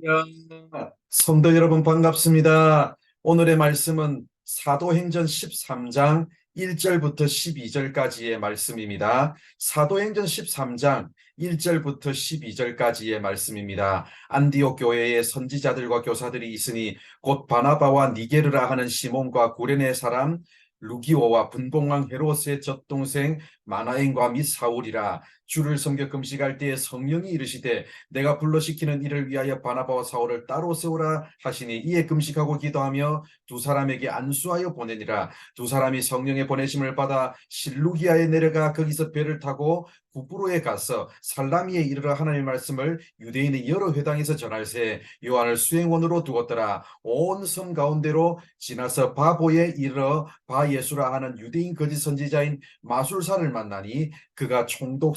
야, 성도 여러분 반갑습니다. 오늘의 말씀은 사도행전 13장 1절부터 12절까지의 말씀입니다. 사도행전 13장 1절부터 12절까지의 말씀입니다. 안디옥 교회에 선지자들과 교사들이 있으니 곧 바나바와 니게르라 하는 시몬과 구레네 사람 루기오와 분봉왕 헤롯의 젖동생 마나엔과 및 사울이라. 주를 섬겨 금식할 때에 성령이 이르시되 내가 불러시키는 이를 위하여 바나바와 사울을 따로 세우라 하시니 이에 금식하고 기도하며 두 사람에게 안수하여 보내니라. 두 사람이 성령의 보내심을 받아 실루기아에 내려가 거기서 배를 타고 구브로에 가서 살라미에 이르러 하나님의 말씀을 유대인의 여러 회당에서 전할세 요한을 수행원으로 두었더라. 온 섬 가운데로 지나서 바보에 이르러 바 예수라 하는 유대인 거짓 선지자인 마술사를 만나니 그가 총독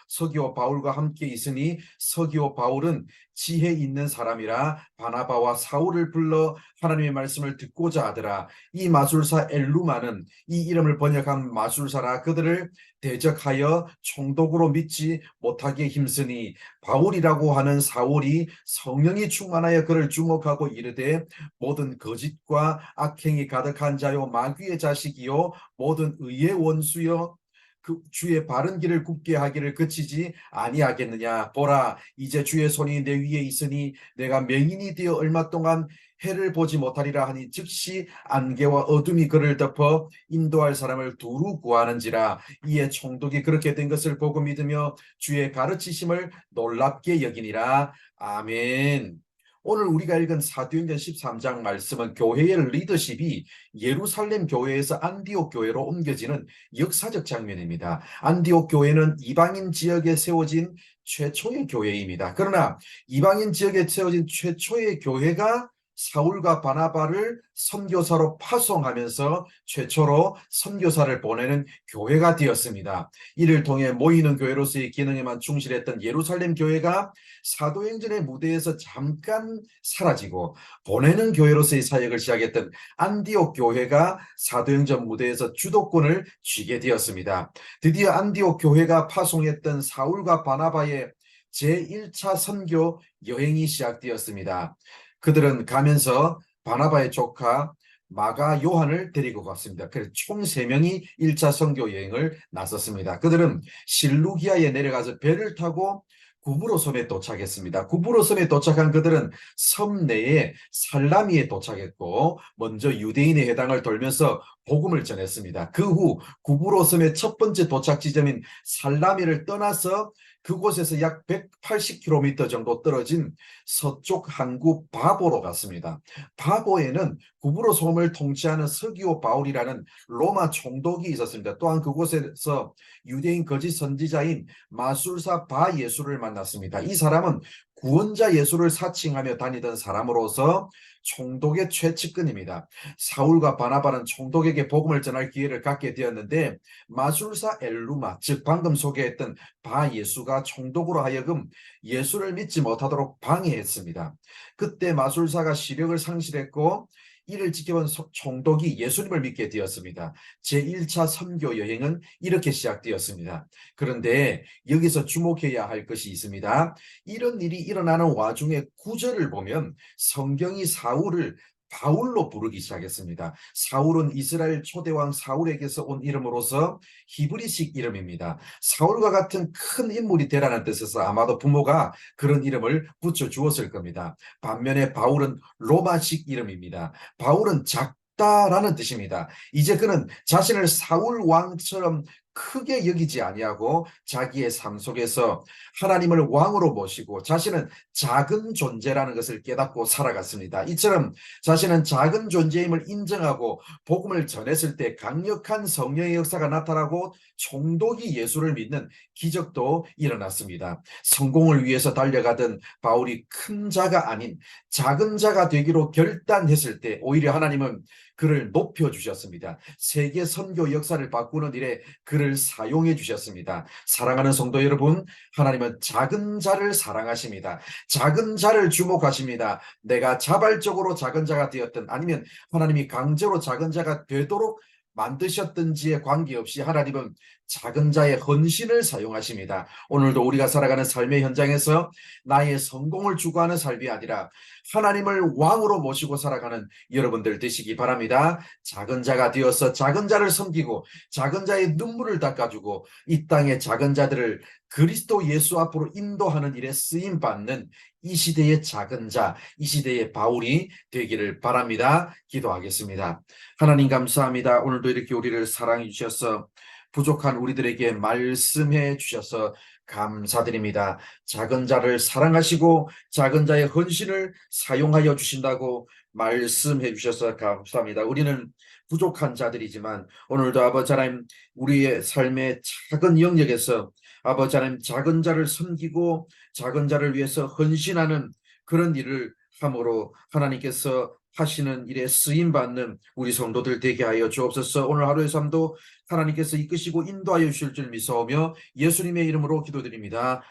서기오 바울과 함께 있으니 서기오 바울은 지혜 있는 사람이라 바나바와 사울을 불러 하나님의 말씀을 듣고자 하더라. 이 마술사 엘루마는 이 이름을 번역한 마술사라 그들을 대적하여 총독으로 믿지 못하게 힘쓰니 바울이라고 하는 사울이 성령이 충만하여 그를 주목하고 이르되 모든 거짓과 악행이 가득한 자요 마귀의 자식이요 모든 의의 원수여 그 주의 바른 길을 굽게 하기를 그치지 아니하겠느냐. 보라, 이제 주의 손이 내 위에 있으니 내가 맹인이 되어 얼마 동안 해를 보지 못하리라 하니 즉시 안개와 어둠이 그를 덮어 인도할 사람을 두루 구하는지라. 이에 총독이 그렇게 된 것을 보고 믿으며 주의 가르치심을 놀랍게 여기니라. 아멘. 오늘 우리가 읽은 사도행전 13장 말씀은 교회의 리더십이 예루살렘 교회에서 안디옥 교회로 옮겨지는 역사적 장면입니다. 안디옥 교회는 이방인 지역에 세워진 최초의 교회입니다. 그러나 이방인 지역에 세워진 최초의 교회가 사울과 바나바를 선교사로 파송하면서 최초로 선교사를 보내는 교회가 되었습니다. 이를 통해 모이는 교회로서의 기능에만 충실했던 예루살렘 교회가 사도행전의 무대에서 잠깐 사라지고 보내는 교회로서의 사역을 시작했던 안디옥 교회가 사도행전 무대에서 주도권을 쥐게 되었습니다. 드디어 안디옥 교회가 파송했던 사울과 바나바의 제1차 선교 여행이 시작되었습니다. 그들은 가면서 바나바의 조카 마가 요한을 데리고 갔습니다. 그래서 총 3명이 1차 선교 여행을 나섰습니다. 그들은 실루기아에 내려가서 배를 타고 구브로 섬에 도착했습니다. 구브로 섬에 도착한 그들은 섬 내에 살라미에 도착했고 먼저 유대인의 회당을 돌면서 복음을 전했습니다. 그 후 구브로 섬의 첫 번째 도착 지점인 살라미를 떠나서 그곳에서 약 180km 정도 떨어진 서쪽 항구 바보로 갔습니다. 바보에는 구브로 섬을 통치하는 서기오 바울이라는 로마 총독이 있었습니다. 또한 그곳에서 유대인 거짓 선지자인 마술사 바 예수를 만났습니다. 이 사람은 구원자 예수를 사칭하며 다니던 사람으로서 총독의 최측근입니다. 사울과 바나바는 총독에게 복음을 전할 기회를 갖게 되었는데 마술사 엘루마, 즉 방금 소개했던 바 예수가 총독으로 하여금 예수를 믿지 못하도록 방해했습니다. 그때 마술사가 시력을 상실했고 이를 지켜본 총독이 예수님을 믿게 되었습니다. 제1차 선교 여행은 이렇게 시작되었습니다. 그런데 여기서 주목해야 할 것이 있습니다. 이런 일이 일어나는 와중에 구절을 보면 성경이 사울을 바울로 부르기 시작했습니다. 사울은 이스라엘 초대왕 사울에게서 온 이름으로서 히브리식 이름입니다. 사울과 같은 큰 인물이 되라는 뜻에서 아마도 부모가 그런 이름을 붙여주었을 겁니다. 반면에 바울은 로마식 이름입니다. 바울은 작다라는 뜻입니다. 이제 그는 자신을 사울 왕처럼 크게 여기지 아니하고 자기의 삶 속에서 하나님을 왕으로 모시고 자신은 작은 존재라는 것을 깨닫고 살아갔습니다. 이처럼 자신은 작은 존재임을 인정하고 복음을 전했을 때 강력한 성령의 역사가 나타나고 총독이 예수를 믿는 기적도 일어났습니다. 성공을 위해서 달려가던 바울이 큰 자가 아닌 작은 자가 되기로 결단했을 때 오히려 하나님은 그를 높여주셨습니다. 세계 선교 역사를 바꾸는 일에 그를 사용해 주셨습니다. 사랑하는 성도 여러분, 하나님은 작은 자를 사랑하십니다. 작은 자를 주목하십니다. 내가 자발적으로 작은 자가 되었든 아니면 하나님이 강제로 작은 자가 되도록 만드셨든지에 관계없이 하나님은 작은 자의 헌신을 사용하십니다. 오늘도 우리가 살아가는 삶의 현장에서 나의 성공을 추구하는 삶이 아니라 하나님을 왕으로 모시고 살아가는 여러분들 되시기 바랍니다. 작은 자가 되어서 작은 자를 섬기고 작은 자의 눈물을 닦아주고 이 땅의 작은 자들을 그리스도 예수 앞으로 인도하는 일에 쓰임 받는 이 시대의 작은 자, 이 시대의 바울이 되기를 바랍니다. 기도하겠습니다. 하나님 감사합니다. 오늘도 이렇게 우리를 사랑해 주셔서 부족한 우리들에게 말씀해 주셔서 감사드립니다. 작은 자를 사랑하시고 작은 자의 헌신을 사용하여 주신다고 말씀해 주셔서 감사합니다. 우리는 부족한 자들이지만 오늘도 아버지 하나님 우리의 삶의 작은 영역에서 아버지 하나님 작은 자를 섬기고 작은 자를 위해서 헌신하는 그런 일을 함으로 하나님께서 하시는 일에 쓰임받는 우리 성도들 되게 하여 주옵소서. 오늘 하루의 삶도 하나님께서 이끄시고 인도하여 주실 줄 믿사오며 예수님의 이름으로 기도드립니다.